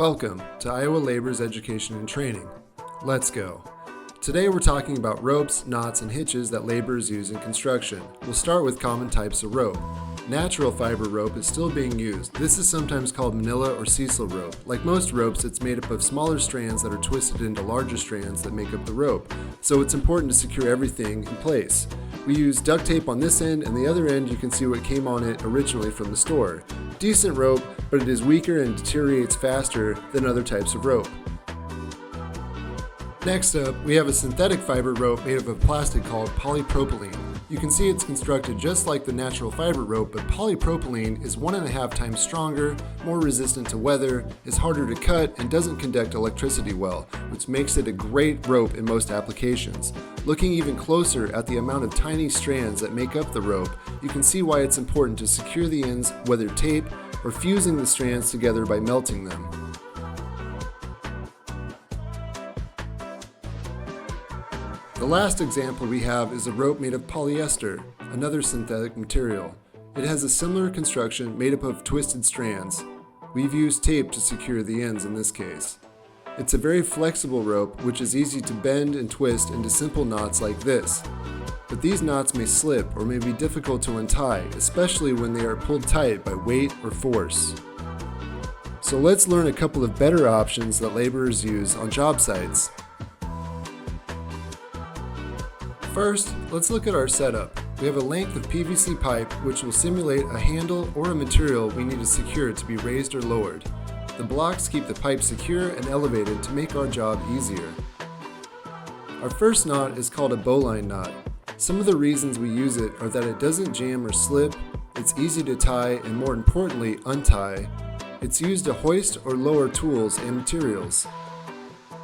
Welcome to Iowa Labor's Education and Training. Let's go. Today we're talking about ropes, knots, and hitches that laborers use in construction. We'll start with common types of rope. Natural fiber rope is still being used. This is sometimes called manila or sisal rope. Like most ropes, it's made up of smaller strands that are twisted into larger strands that make up the rope, so it's important to secure everything in place. We use duct tape on this end, and the other end you can see what came on it originally from the store. Decent rope, but it is weaker and deteriorates faster than other types of rope. Next up, we have a synthetic fiber rope made of a plastic called polypropylene. You can see it's constructed just like the natural fiber rope, but polypropylene is 1.5 times stronger, more resistant to weather, is harder to cut, and doesn't conduct electricity well, which makes it a great rope in most applications. Looking even closer at the amount of tiny strands that make up the rope, you can see why it's important to secure the ends, whether tape or fusing the strands together by melting them. The last example we have is a rope made of polyester, another synthetic material. It has a similar construction made up of twisted strands. We've used tape to secure the ends in this case. It's a very flexible rope which is easy to bend and twist into simple knots like this. But these knots may slip or may be difficult to untie, especially when they are pulled tight by weight or force. So let's learn a couple of better options that laborers use on job sites. First, let's look at our setup. We have a length of PVC pipe which will simulate a handle or a material we need to secure to be raised or lowered. The blocks keep the pipe secure and elevated to make our job easier. Our first knot is called a bowline knot. Some of the reasons we use it are that it doesn't jam or slip, it's easy to tie, and more importantly, untie. It's used to hoist or lower tools and materials.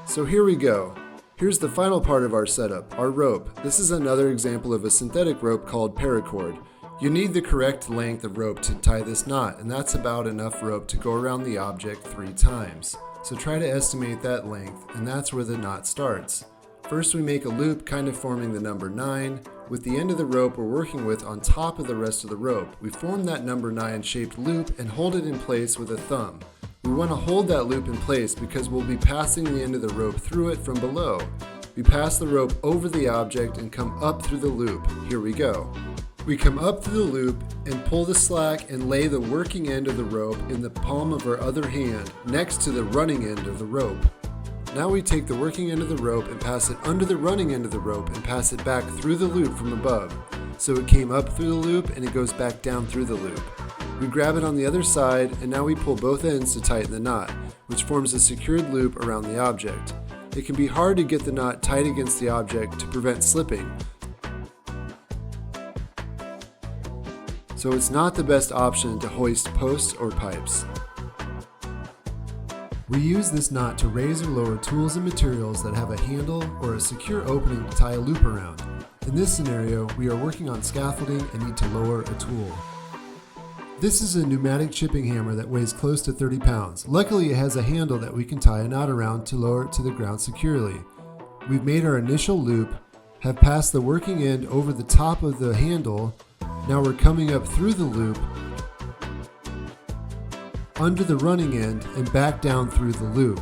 So here we go. Here's the final part of our setup, our rope. This is another example of a synthetic rope called paracord. You need the correct length of rope to tie this knot, and that's about enough rope to go around the object 3 times. So try to estimate that length, and that's where the knot starts. First we make a loop kind of forming the number 9. With the end of the rope we're working with on top of the rest of the rope. We form that number 9 shaped loop and hold it in place with a thumb. We want to hold that loop in place because we'll be passing the end of the rope through it from below. We pass the rope over the object and come up through the loop. Here we go. We come up through the loop and pull the slack and lay the working end of the rope in the palm of our other hand next to the running end of the rope. Now we take the working end of the rope and pass it under the running end of the rope and pass it back through the loop from above. So it came up through the loop and it goes back down through the loop. We grab it on the other side and now we pull both ends to tighten the knot, which forms a secured loop around the object. It can be hard to get the knot tight against the object to prevent slipping, so it's not the best option to hoist posts or pipes. We use this knot to raise or lower tools and materials that have a handle or a secure opening to tie a loop around. In this scenario, we are working on scaffolding and need to lower a tool. This is a pneumatic chipping hammer that weighs close to 30 pounds. Luckily, it has a handle that we can tie a knot around to lower it to the ground securely. We've made our initial loop, have passed the working end over the top of the handle. Now we're coming up through the loop, under the running end, and back down through the loop.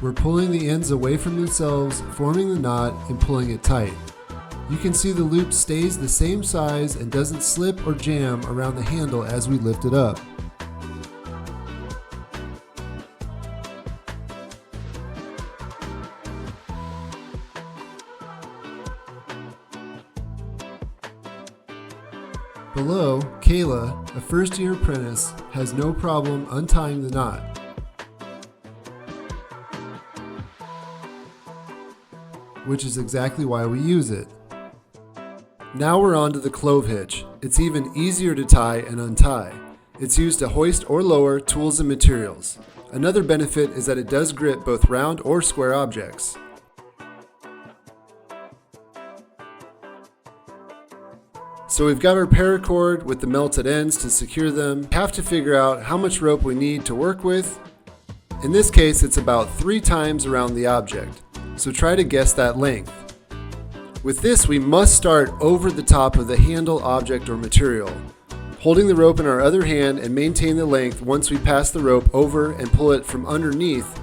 We're pulling the ends away from themselves, forming the knot, and pulling it tight. You can see the loop stays the same size and doesn't slip or jam around the handle as we lift it up. Below, Kayla, a first-year apprentice, has no problem untying the knot. Which is exactly why we use it. Now we're on to the clove hitch. It's even easier to tie and untie. It's used to hoist or lower tools and materials. Another benefit is that it does grip both round or square objects. So we've got our paracord with the melted ends to secure them. We have to figure out how much rope we need to work with. In this case, it's about 3 times around the object. So try to guess that length. With this, we must start over the top of the handle, object, or material. Holding the rope in our other hand and maintain the length once we pass the rope over and pull it from underneath,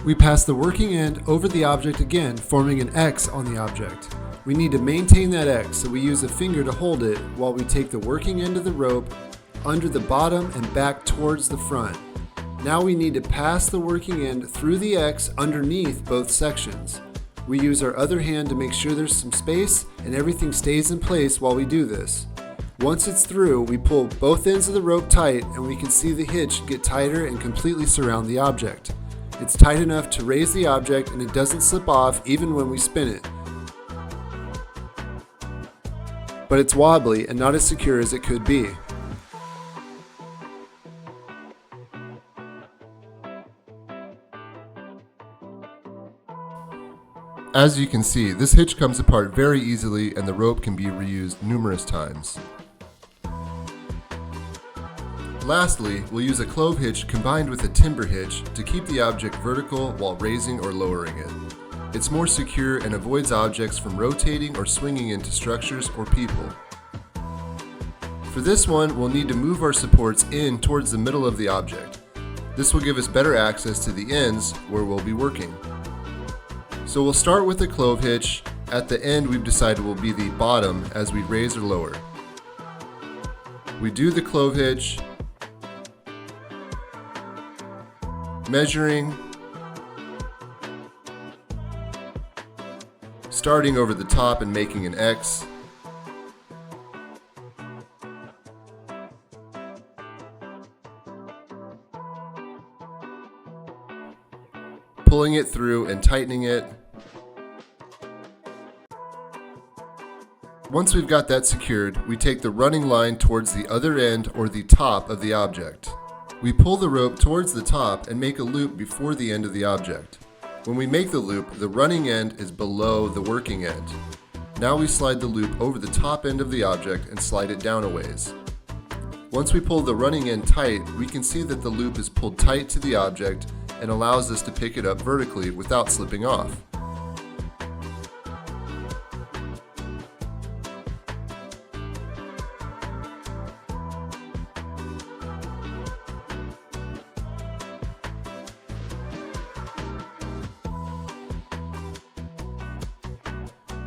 we pass the working end over the object again, forming an X on the object. We need to maintain that X, so we use a finger to hold it while we take the working end of the rope under the bottom and back towards the front. Now we need to pass the working end through the X underneath both sections. We use our other hand to make sure there's some space and everything stays in place while we do this. Once it's through, we pull both ends of the rope tight and we can see the hitch get tighter and completely surround the object. It's tight enough to raise the object and it doesn't slip off even when we spin it. But it's wobbly and not as secure as it could be. As you can see, this hitch comes apart very easily and the rope can be reused numerous times. Lastly, we'll use a clove hitch combined with a timber hitch to keep the object vertical while raising or lowering it. It's more secure and avoids objects from rotating or swinging into structures or people. For this one, we'll need to move our supports in towards the middle of the object. This will give us better access to the ends where we'll be working. So we'll start with the clove hitch. At the end, we've decided will be the bottom as we raise or lower. We do the clove hitch, measuring, starting over the top and making an X, pulling it through and tightening it. Once we've got that secured, we take the running line towards the other end or the top of the object. We pull the rope towards the top and make a loop before the end of the object. When we make the loop, the running end is below the working end. Now we slide the loop over the top end of the object and slide it down a ways. Once we pull the running end tight, we can see that the loop is pulled tight to the object and allows us to pick it up vertically without slipping off.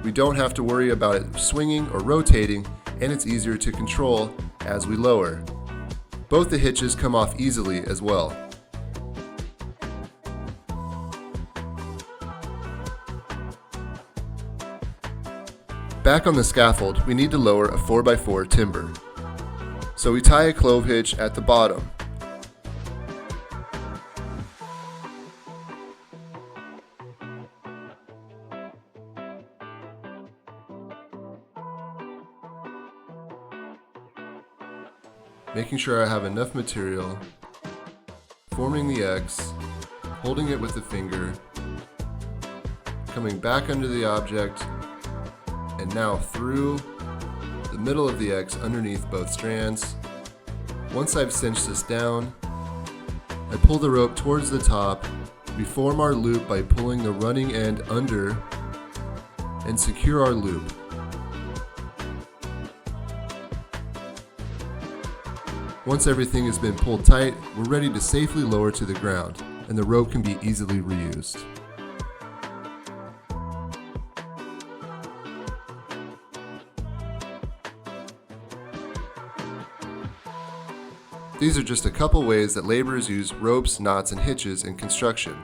We don't have to worry about it swinging or rotating, and it's easier to control as we lower. Both the hitches come off easily as well. Back on the scaffold, we need to lower a 4x4 timber. So we tie a clove hitch at the bottom. Making sure I have enough material, forming the X, holding it with the finger, coming back under the object, and now through the middle of the X underneath both strands. Once I've cinched this down, I pull the rope towards the top. We form our loop by pulling the running end under and secure our loop. Once everything has been pulled tight, we're ready to safely lower to the ground, and the rope can be easily reused. These are just a couple ways that laborers use ropes, knots, and hitches in construction.